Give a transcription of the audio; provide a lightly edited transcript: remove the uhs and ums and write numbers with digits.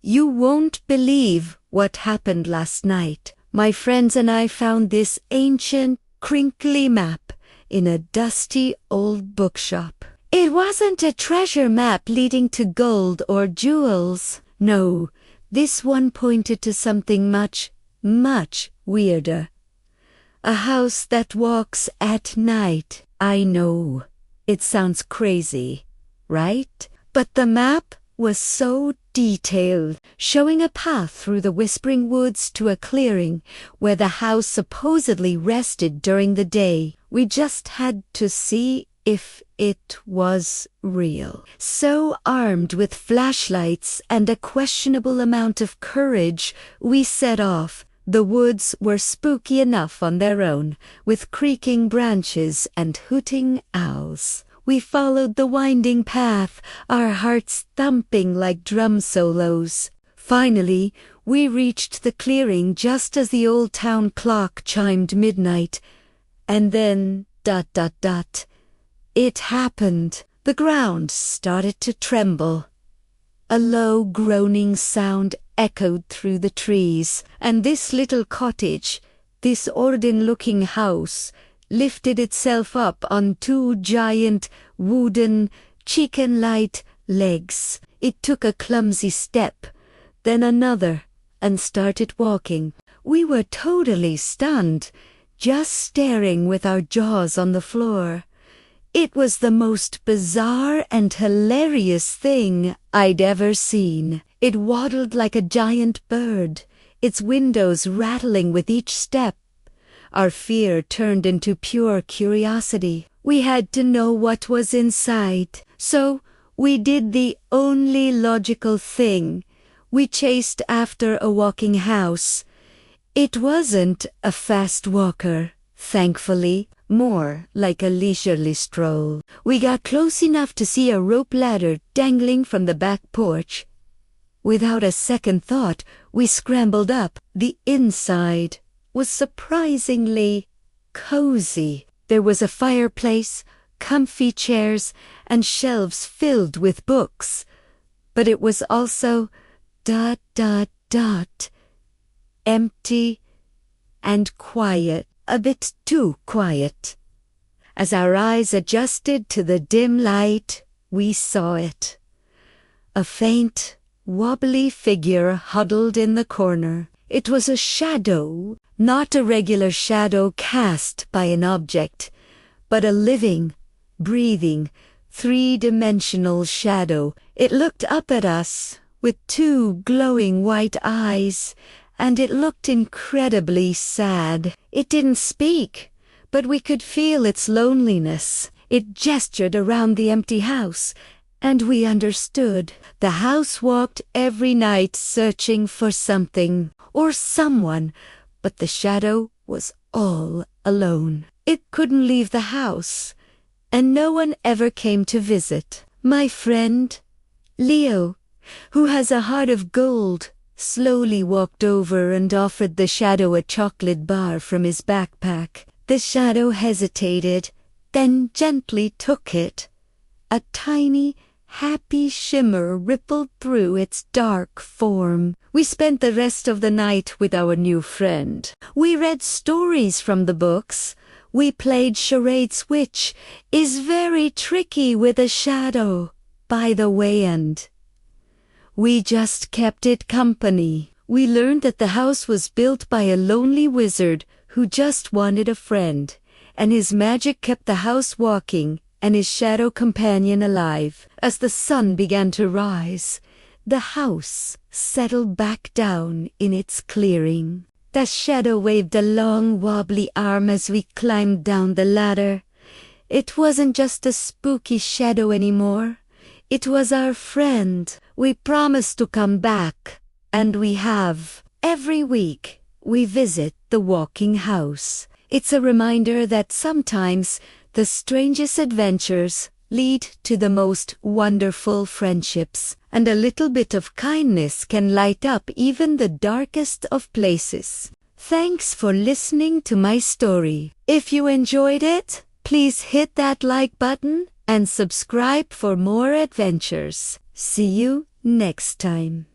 You won't believe what happened last night. My friends and I found this ancient, crinkly map in a dusty old bookshop. It wasn't a treasure map leading to gold or jewels. No, this one pointed to something much, much weirder. A house that walks at night. I know, it sounds crazy, right? But the map was so detailed, showing a path through the whispering woods to a clearing where the house supposedly rested during the day. We just had to see if it was real. So armed with flashlights and a questionable amount of courage, we set off. The woods were spooky enough on their own, with creaking branches and hooting owls. We followed the winding path, our hearts thumping like drum solos. Finally, we reached the clearing just as the old town clock chimed midnight. And then, ... it happened. The ground started to tremble. A low groaning sound echoed through the trees, and this little cottage, this Ordin-looking house, lifted itself up on two giant, wooden, chicken-like legs. It took a clumsy step, then another, and started walking. We were totally stunned, just staring with our jaws on the floor. It was the most bizarre and hilarious thing I'd ever seen. It waddled like a giant bird, its windows rattling with each step. Our fear turned into pure curiosity. We had to know what was inside. So we did the only logical thing. We chased after a walking house. It wasn't a fast walker, thankfully, more like a leisurely stroll. We got close enough to see a rope ladder dangling from the back porch. Without a second thought, we scrambled up. The inside was surprisingly cozy. There was a fireplace, comfy chairs, and shelves filled with books. But it was also ... empty and quiet, a bit too quiet. As our eyes adjusted to the dim light, we saw it. A faint, wobbly figure huddled in the corner. It was a shadow, not a regular shadow cast by an object, but a living, breathing, three-dimensional shadow. It looked up at us with two glowing white eyes, and it looked incredibly sad. It didn't speak, but we could feel its loneliness. It gestured around the empty house, and we understood. The house walked every night searching for something or someone, but the shadow was all alone. It couldn't leave the house, and no one ever came to visit. My friend, Leo, who has a heart of gold, slowly walked over and offered the shadow a chocolate bar from his backpack. The shadow hesitated, then gently took it. A tiny, happy shimmer rippled through its dark form. We spent the rest of the night with our new friend. We read stories from the books. We played charades, which is very tricky with a shadow, by the way, and we just kept it company. We learned that the house was built by a lonely wizard who just wanted a friend, and his magic kept the house walking and his shadow companion alive. As the sun began to rise, the house settled back down in its clearing. The shadow waved a long, wobbly arm as we climbed down the ladder. It wasn't just a spooky shadow anymore. It was our friend. We promised to come back, and we have. Every week, we visit the walking house. It's a reminder that sometimes the strangest adventures lead to the most wonderful friendships, and a little bit of kindness can light up even the darkest of places. Thanks for listening to my story. If you enjoyed it, please hit that like button and subscribe for more adventures. See you next time.